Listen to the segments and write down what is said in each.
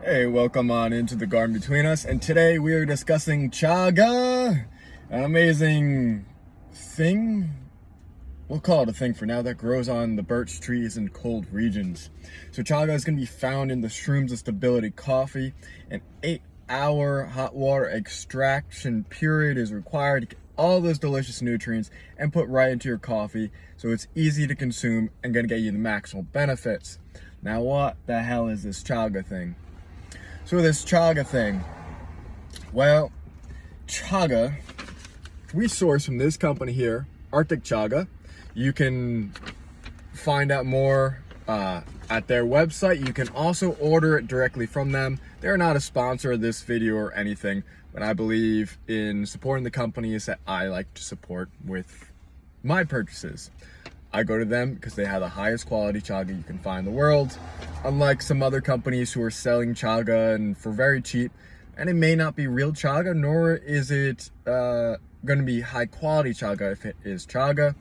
Hey, welcome on into the garden between us, and today we are discussing chaga, an amazing thing. We'll call it a thing for now that grows on the birch trees in cold regions. So chaga is going to be found in the shrooms of stability coffee. An 8-hour hot water extraction period is required to get all those delicious nutrients and put right into your coffee, so it's easy to consume and going to get you the maximal benefits. Now, what the hell is this chaga thing? So this chaga thing, well, chaga, we source from this company here, Arctic Chaga. You can find out more at their website. You can also order it directly from them. They're not a sponsor of this video or anything, but I believe in supporting the companies that I like to support with my purchases. I go to them because they have the highest quality chaga you can find in the world, unlike some other companies who are selling chaga and for very cheap, and it may not be real chaga, nor is it going to be high quality chaga if it is chaga.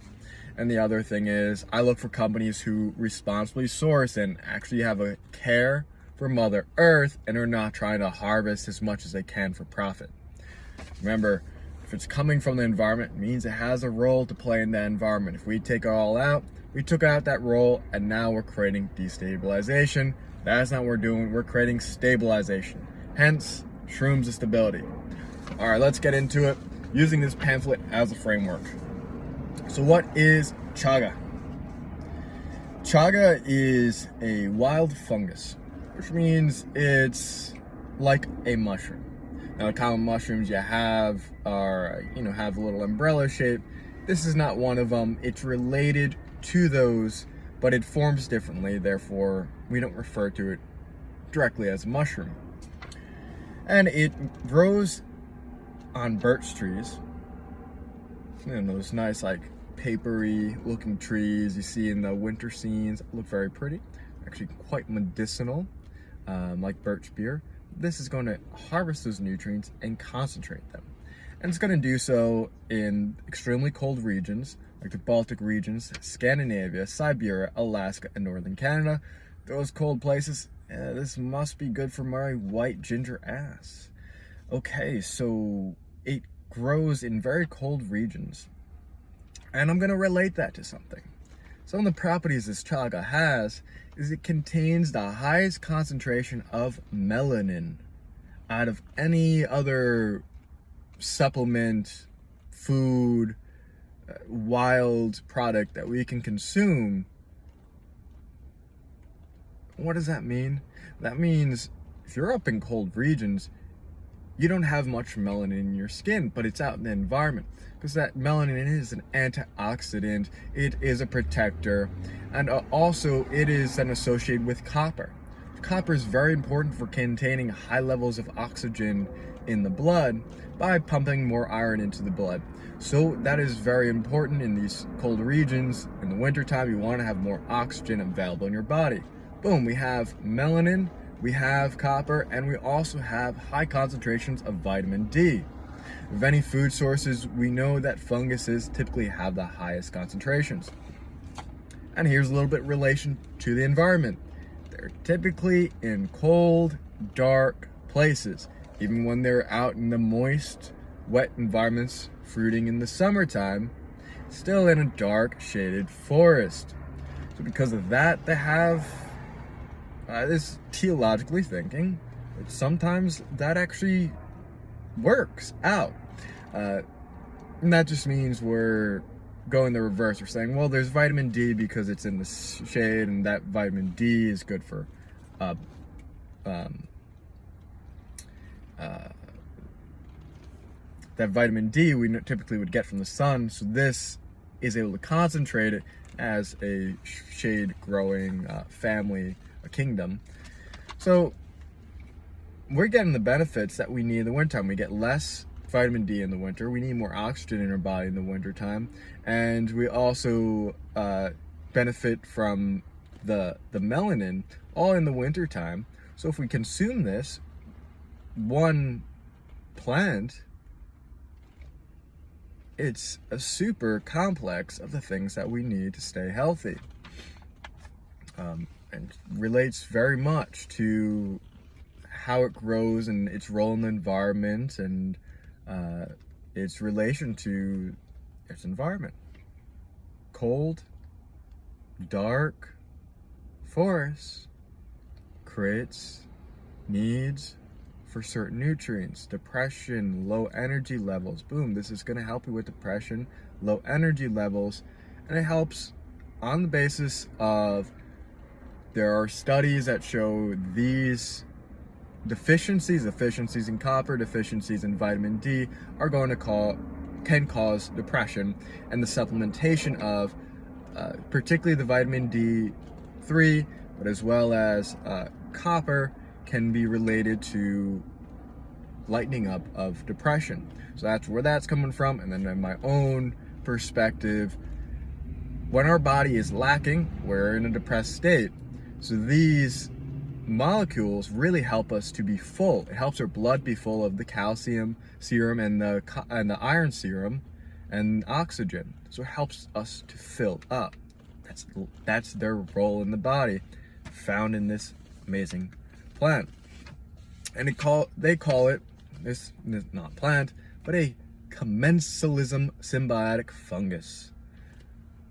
And the other thing is, I look for companies who responsibly source and actually have a care for Mother Earth and are not trying to harvest as much as they can for profit. Remember, if it's coming from the environment, it means it has a role to play in that environment. If we take it all out, we took out that role, and now we're creating destabilization. That's not what we're doing. We're creating stabilization. Hence, shrooms of stability. All right, let's get into it using this pamphlet as a framework. So what is chaga? Chaga is a wild fungus, which means it's like a mushroom. Now, the common mushrooms you have are, have a little umbrella shape. This is not one of them. It's related to those, but it forms differently. Therefore, we don't refer to it directly as a mushroom. And it grows on birch trees. Those nice, papery looking trees you see in the winter scenes look very pretty. Actually, quite medicinal, like birch beer. This is going to harvest those nutrients and concentrate them. And it's going to do so in extremely cold regions, like the Baltic regions, Scandinavia, Siberia, Alaska, and northern Canada. Those cold places, this must be good for my white ginger ass. Okay, so it grows in very cold regions. And I'm going to relate that to something. Some of the properties this chaga has is it contains the highest concentration of melanin out of any other supplement, food, wild product that we can consume. What does that mean? That means if you're up in cold regions, you don't have much melanin in your skin, but it's out in the environment. Because that melanin is an antioxidant, it is a protector, and also it is then associated with copper. Copper is very important for containing high levels of oxygen in the blood by pumping more iron into the blood. So that is very important in these cold regions. In the wintertime, you want to have more oxygen available in your body. Boom, we have melanin, we have copper, and we also have high concentrations of vitamin D. Of any food sources, we know that funguses typically have the highest concentrations. And here's a little bit relation to the environment. They're typically in cold, dark places, even when they're out in the moist, wet environments, fruiting in the summertime, still in a dark, shaded forest. So because of that, they have this theologically thinking that sometimes that actually works out. And that just means we're going the reverse. We're saying, well, there's vitamin D because it's in the shade, and that vitamin D is good for that vitamin D we typically would get from the sun. So this is able to concentrate it as a shade growing family, a kingdom. So we're getting the benefits that we need in the wintertime. We get less vitamin D in the winter. We need more oxygen in our body in the wintertime. And we also benefit from the melanin all in the wintertime. So if we consume this one plant, it's a super complex of the things that we need to stay healthy. And relates very much to how it grows and its role in the environment and its relation to its environment. Cold, dark forest needs for certain nutrients. Depression, low energy levels. Boom, this is going to help you with depression, low energy levels, and it helps on the basis of there are studies that show these deficiencies in copper, deficiencies in vitamin D are going to can cause depression, and the supplementation of particularly the vitamin D3, but as well as copper can be related to lightening up of depression. So that's where that's coming from. And then in my own perspective, when our body is lacking, we're in a depressed state. So these molecules really help us to be full. It helps our blood be full of the calcium serum and the iron serum and oxygen. So it helps us to fill up. That's their role in the body, found in this amazing plant. And they call it this not plant, but a commensalism symbiotic fungus.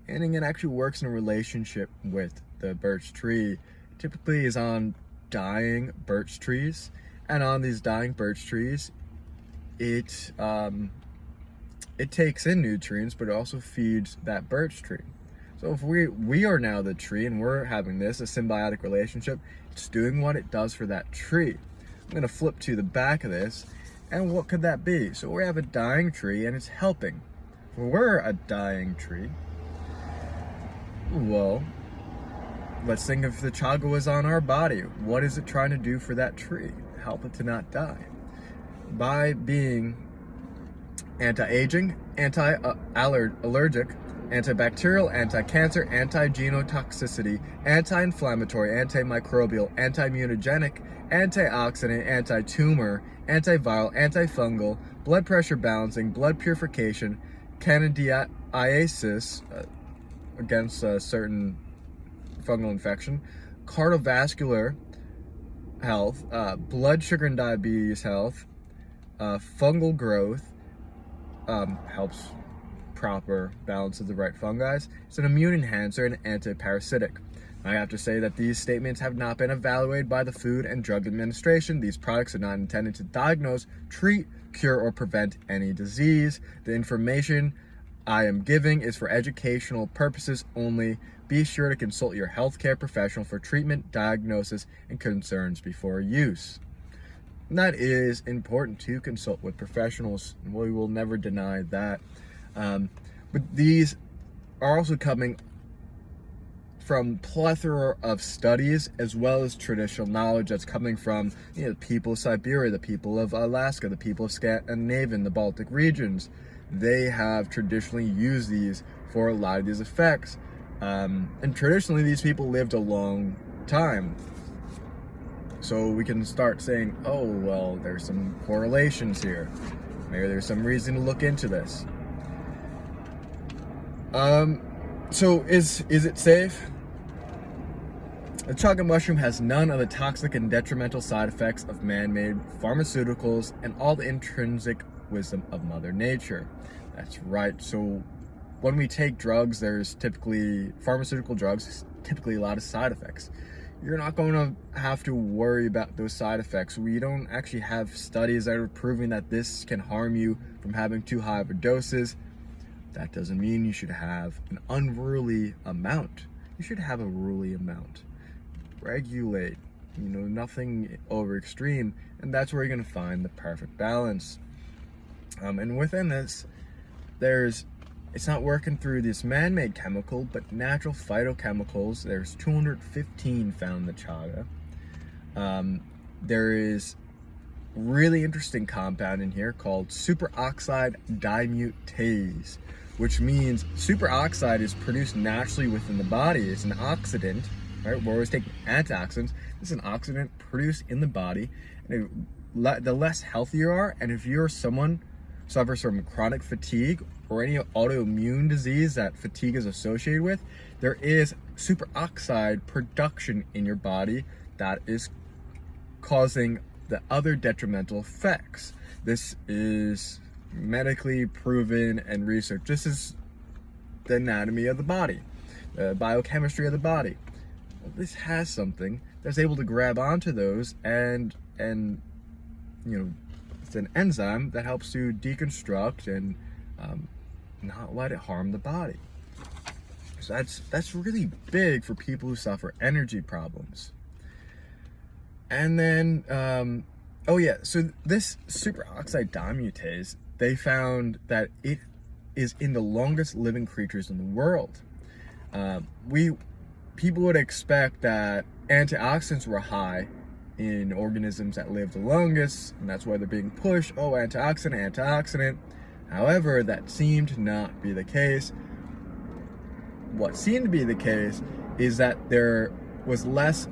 And it actually works in a relationship with the birch tree. Typically is on dying birch trees, and on these dying birch trees, it takes in nutrients, but it also feeds that birch tree. So if we are now the tree and we're having a symbiotic relationship, it's doing what it does for that tree. I'm going to flip to the back of this, and what could that be? So we have a dying tree and it's helping. We're a dying tree. Well, let's think if the chaga was on our body. What is it trying to do for that tree? Help it to not die. By being anti-aging, anti-allergic, antibacterial, anti-cancer, anti-genotoxicity, anti-inflammatory, antimicrobial, anti-immunogenic, antioxidant, anti-tumor, antiviral, antifungal, blood pressure balancing, blood purification, candidiasis against a certain fungal infection, cardiovascular health, blood sugar and diabetes health, fungal growth, helps proper balance of the right fungi. It's an immune enhancer and anti-parasitic. I have to say that these statements have not been evaluated by the Food and Drug Administration. These products are not intended to diagnose, treat, cure, or prevent any disease. The information I am giving is for educational purposes only. Be sure to consult your healthcare professional for treatment, diagnosis, and concerns before use. And that is important to consult with professionals. We will never deny that. But these are also coming from plethora of studies as well as traditional knowledge that's coming from the people of Siberia, the people of Alaska, the people of Scandinavia, the Baltic regions. They have traditionally used these for a lot of these effects. And traditionally these people lived a long time. So we can start saying, oh, well, there's some correlations here. Maybe there's some reason to look into this. So is it safe? The chaga mushroom has none of the toxic and detrimental side effects of man-made pharmaceuticals and all the intrinsic wisdom of Mother Nature. That's right. So when we take drugs, there's typically pharmaceutical drugs, typically a lot of side effects. You're not going to have to worry about those side effects. We don't actually have studies that are proving that this can harm you from having too high of a doses. That doesn't mean you should have an unruly amount. You should have a ruly amount. Regulate, nothing over extreme, and that's where you're going to find the perfect balance. And within this, it's not working through this man-made chemical, but natural phytochemicals. There's 215 found in the chaga. There is really interesting compound in here called superoxide dimutase, which means superoxide is produced naturally within the body. It's an oxidant, right? We're always taking antioxidants. This is an oxidant produced in the body. And the less healthy you are, and if you're someone who suffers from chronic fatigue or any autoimmune disease that fatigue is associated with, there is superoxide production in your body that is causing the other detrimental effects. This is medically proven and researched. This is the anatomy of the body, the biochemistry of the body. Well, this has something that's able to grab onto those and it's an enzyme that helps to deconstruct and not let it harm the body. So that's really big for people who suffer energy problems. And then, so this superoxide dismutase, they found that it is in the longest living creatures in the world. People would expect that antioxidants were high in organisms that live the longest, and that's why they're being pushed. Oh, antioxidant. However, that seemed to not be the case. What seemed to be the case is that there was less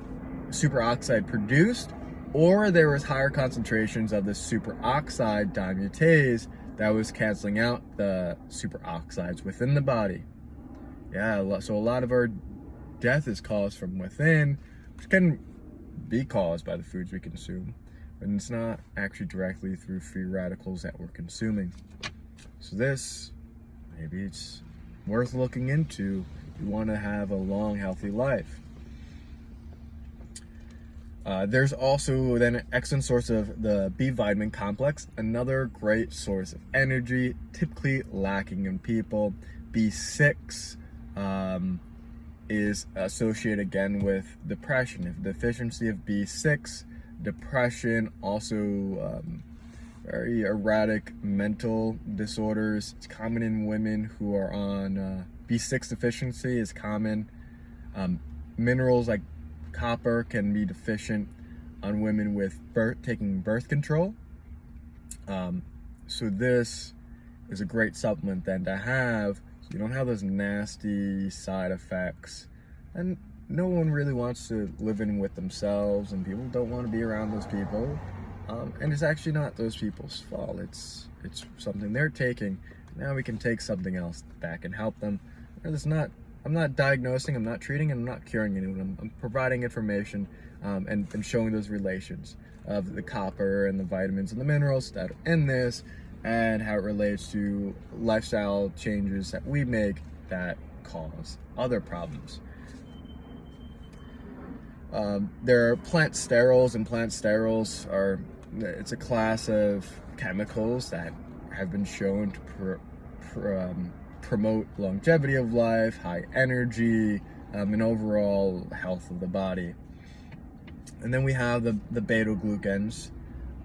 superoxide produced, or there was higher concentrations of the superoxide dismutase that was canceling out the superoxides within the body. Yeah, so a lot of our death is caused from within, which can be caused by the foods we consume, but it's not actually directly through free radicals that we're consuming. So maybe it's worth looking into if you want to have a long, healthy life. There's also then an excellent source of the B vitamin complex, another great source of energy, typically lacking in people. B6 is associated again with depression. If deficiency of B6, depression, also very erratic mental disorders. It's common in women who are on B6 deficiency is common. Minerals like copper can be deficient on women with taking birth control. So this is a great supplement then to have, so you don't have those nasty side effects. And no one really wants to live in with themselves, and people don't want to be around those people. And it's actually not those people's fault. It's something they're taking. Now we can take something else that can help them. I'm not diagnosing, I'm not treating, and I'm not curing anyone. I'm providing information and showing those relations of the copper and the vitamins and the minerals that are in this, and how it relates to lifestyle changes that we make that cause other problems. There are plant sterols, and plant sterols it's a class of chemicals that have been shown to promote longevity of life, high energy, and overall health of the body. And then we have the beta-glucans.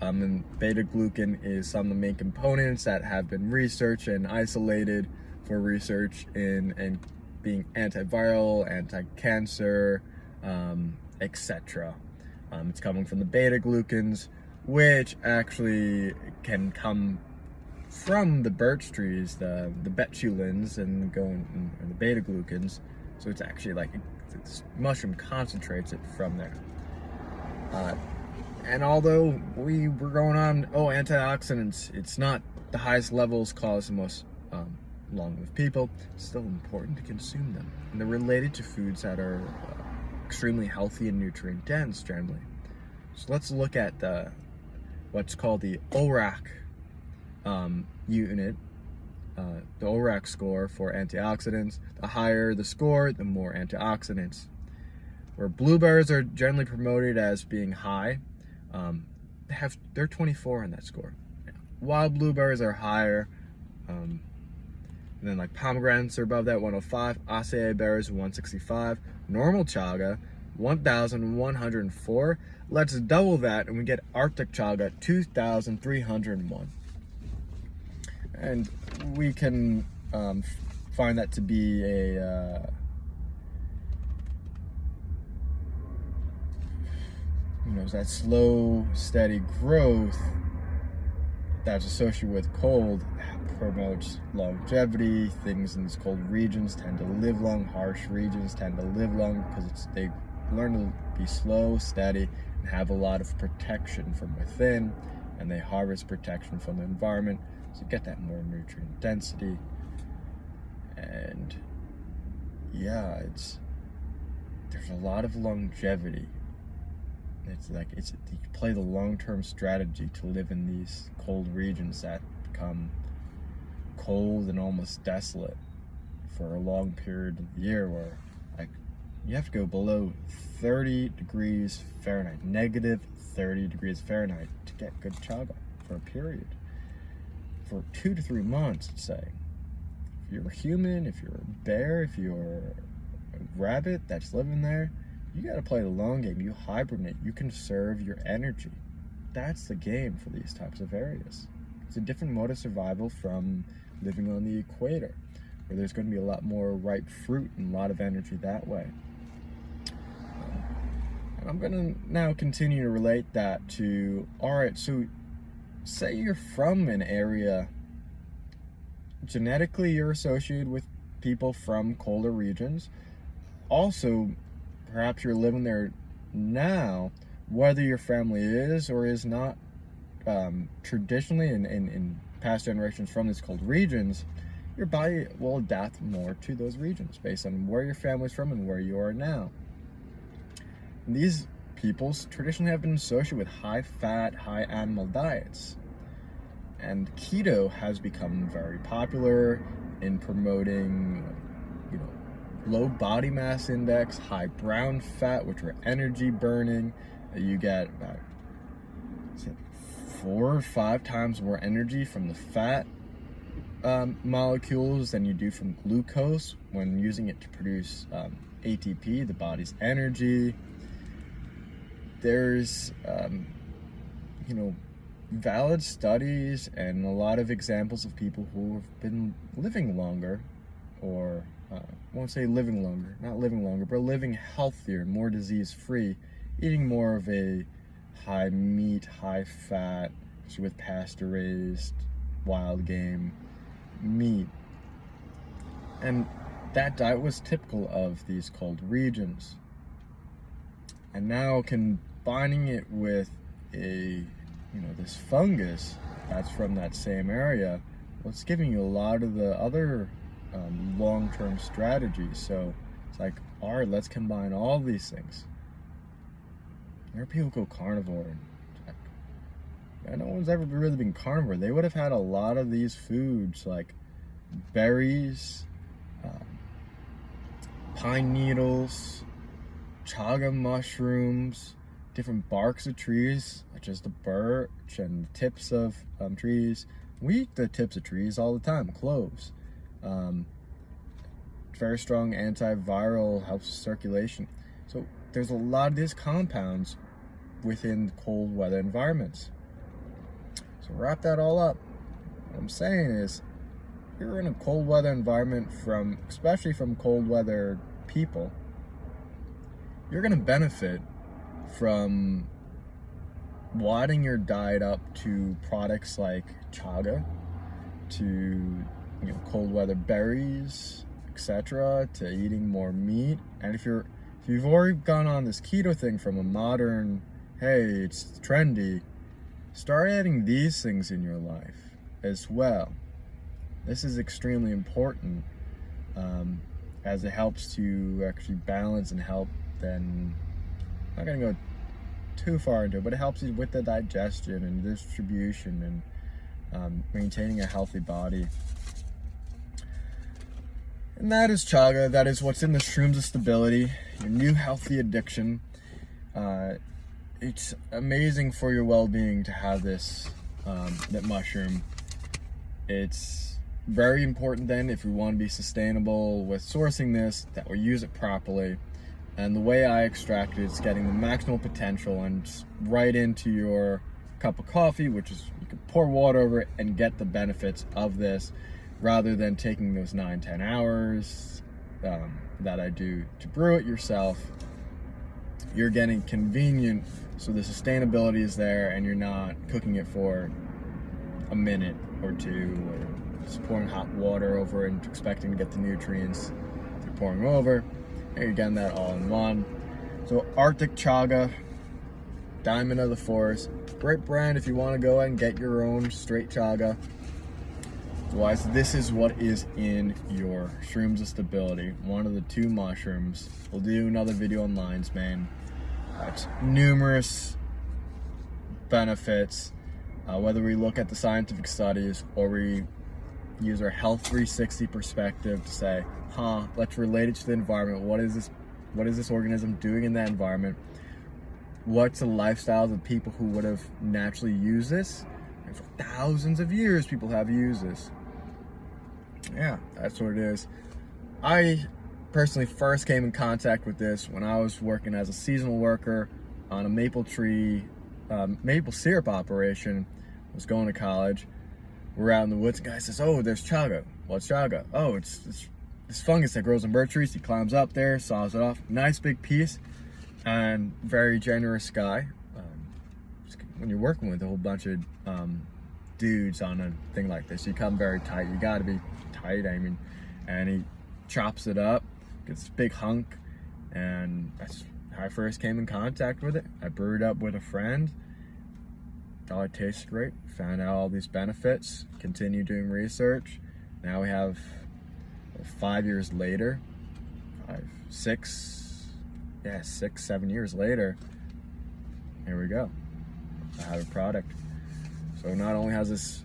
And beta-glucan is some of the main components that have been researched and isolated for research in being antiviral, anti-cancer, etc. It's coming from the beta-glucans, which actually can come from the birch trees, the betulins, and the beta-glucans. So it's actually like mushroom concentrates it from there. And although we're going on, antioxidants, it's not the highest levels cause the most long-lived people. It's still important to consume them, and they're related to foods that are extremely healthy and nutrient dense generally. So let's look at what's called the ORAC unit, the ORAC score for antioxidants. The higher the score, the more antioxidants. Where blueberries are generally promoted as being high, they're 24 on that score. Wild blueberries are higher, and then like pomegranates are above that, 105. Acai berries 165. Normal chaga 1,104. Let's double that, and we get Arctic chaga 2,301. And we can find that to be that slow, steady growth that's associated with cold promotes longevity. Things in these cold regions tend to live long. Harsh regions tend to live long because they learn to be slow, steady, and have a lot of protection from within, and they harvest protection from the environment, so you get that more nutrient density. And yeah, there's a lot of longevity You play the long-term strategy to live in these cold regions that become cold and almost desolate for a long period of the year, where like you have to go below 30 degrees Fahrenheit, negative 30 degrees Fahrenheit, to get good chaga for a period, for 2 to 3 months, say. If you're a human, if you're a bear, if you're a rabbit that's living there, you gotta play the long game. You hibernate, you conserve your energy. That's the game for these types of areas. It's a different mode of survival from living on the equator, where there's going to be a lot more ripe fruit and a lot of energy that way. And I'm going to now continue to relate that to, alright, so say you're from an area, genetically you're associated with people from colder regions. Also, perhaps you're living there now, whether your family is or is not traditionally in past generations from these cold regions, your body will adapt more to those regions based on where your family's from and where you are now. And these peoples traditionally have been associated with high fat, high animal diets. And keto has become very popular in promoting, low body mass index, high brown fat, which are energy burning. You get about 4 or 5 times more energy from the fat molecules than you do from glucose when using it to produce ATP, the body's energy. There's valid studies and a lot of examples of people who have been living longer, or I won't say living longer, not living longer, but living healthier, more disease-free, eating more of a high meat, high fat, with pasture-raised wild game meat. And that diet was typical of these cold regions. And now combining it with this fungus that's from that same area, well, it's giving you a lot of the other long-term strategies. So it's like, all right, let's combine all these things. There are people who go carnivore, and no one's ever really been carnivore. They would have had a lot of these foods like berries, pine needles, chaga mushrooms, different barks of trees, such as the birch and the tips of trees. We eat the tips of trees all the time. Cloves. Very strong antiviral, helps with circulation. So there's a lot of these compounds within cold weather environments. So wrap that all up. What I'm saying is, if you're in a cold weather environment, especially from cold weather people, you're going to benefit from widening your diet up to products like chaga, to cold weather berries, etc., to eating more meat. And if you've already gone on this keto thing from a modern, hey, it's trendy, start adding these things in your life as well. This is extremely important, as it helps to actually balance and help. Then I'm not going to go too far into it, but it helps you with the digestion and distribution and maintaining a healthy body. And that is chaga. That is what's in the Shrooms of Stability, your new healthy addiction. It's amazing for your well-being to have this that mushroom. It's very important then, if we want to be sustainable with sourcing this, that we use it properly. And the way I extract it is getting the maximal potential and just right into your cup of coffee, which is, you can pour water over it and get the benefits of this, rather than taking those 9-10 hours that I do to brew it yourself. You're getting convenient, so the sustainability is there, and you're not cooking it for a minute or two, or just pouring hot water over it and expecting to get the nutrients you're pouring over. And you're getting that all in one. So Arctic Chaga, Diamond of the Forest, great brand if you want to go ahead and get your own straight chaga. Otherwise, this is what is in your Shrooms of Stability, one of the 2 mushrooms. We'll do another video on lion's mane. It's numerous benefits, whether we look at the scientific studies or we use our health 360 perspective to say, let's relate it to the environment. What is this organism doing in that environment? What's the lifestyles of people who would have naturally used this? And for thousands of years, people have used this. Yeah, that's what it is. I personally first came in contact with this when I was working as a seasonal worker on a maple syrup operation. I was going to college. We're out in the woods, and the guy says, "Oh, there's chaga." What's chaga? Oh, it's this fungus that grows on birch trees. He climbs up there, saws it off. Nice big piece, and very generous guy. When you're working with a whole bunch of dudes on a thing like this, you come very tight. You got to be tight, I mean. And he chops it up, gets this big hunk, and that's how I first came in contact with it. I brewed up with a friend. Thought it tasted great. Found out all these benefits. Continued doing research. Now we have 5 years later, 7 years later. Here we go. I have a product. So not only has this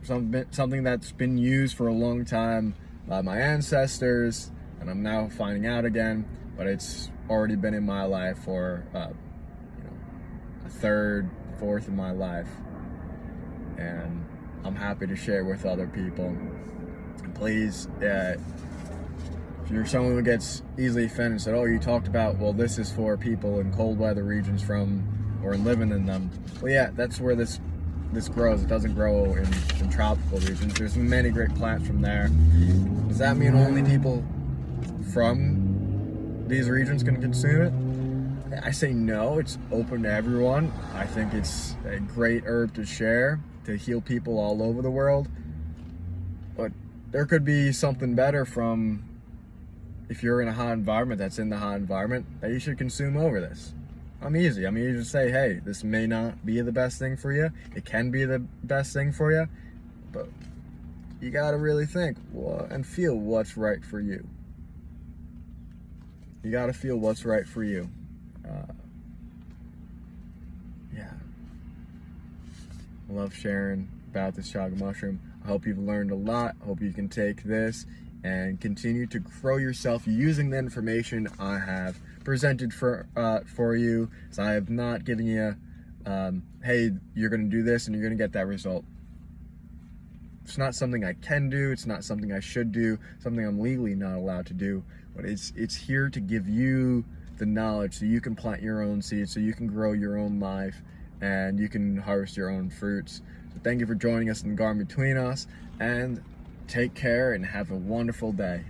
something that's been used for a long time by my ancestors, and I'm now finding out again, but it's already been in my life for a third, fourth of my life, and I'm happy to share with other people. And please, if you're someone who gets easily offended and said, "Oh, you talked about, well, this is for people in cold weather regions or living in them," well, yeah, that's where this grows. It doesn't grow in tropical regions. There's many great plants from there. Does that mean only people from these regions can consume it? I say no. It's open to everyone. I think it's a great herb to share, to heal people all over the world. But there could be something better from, if you're in a hot environment, that's in the hot environment, that you should consume over this. I'm easy. You just say, hey, this may not be the best thing for you. It can be the best thing for you, but you gotta really think and feel what's right for you. You gotta feel what's right for you. Yeah. I love sharing about this chaga mushroom. I hope you've learned a lot. I hope you can take this and continue to grow yourself using the information I have presented for you. So I have not given you, hey, you're going to do this and you're going to get that result. It's not something I can do. It's not something I should do. Something I'm legally not allowed to do. But it's here to give you the knowledge so you can plant your own seeds, so you can grow your own life, and you can harvest your own fruits. So thank you for joining us in the garden between us, and take care and have a wonderful day.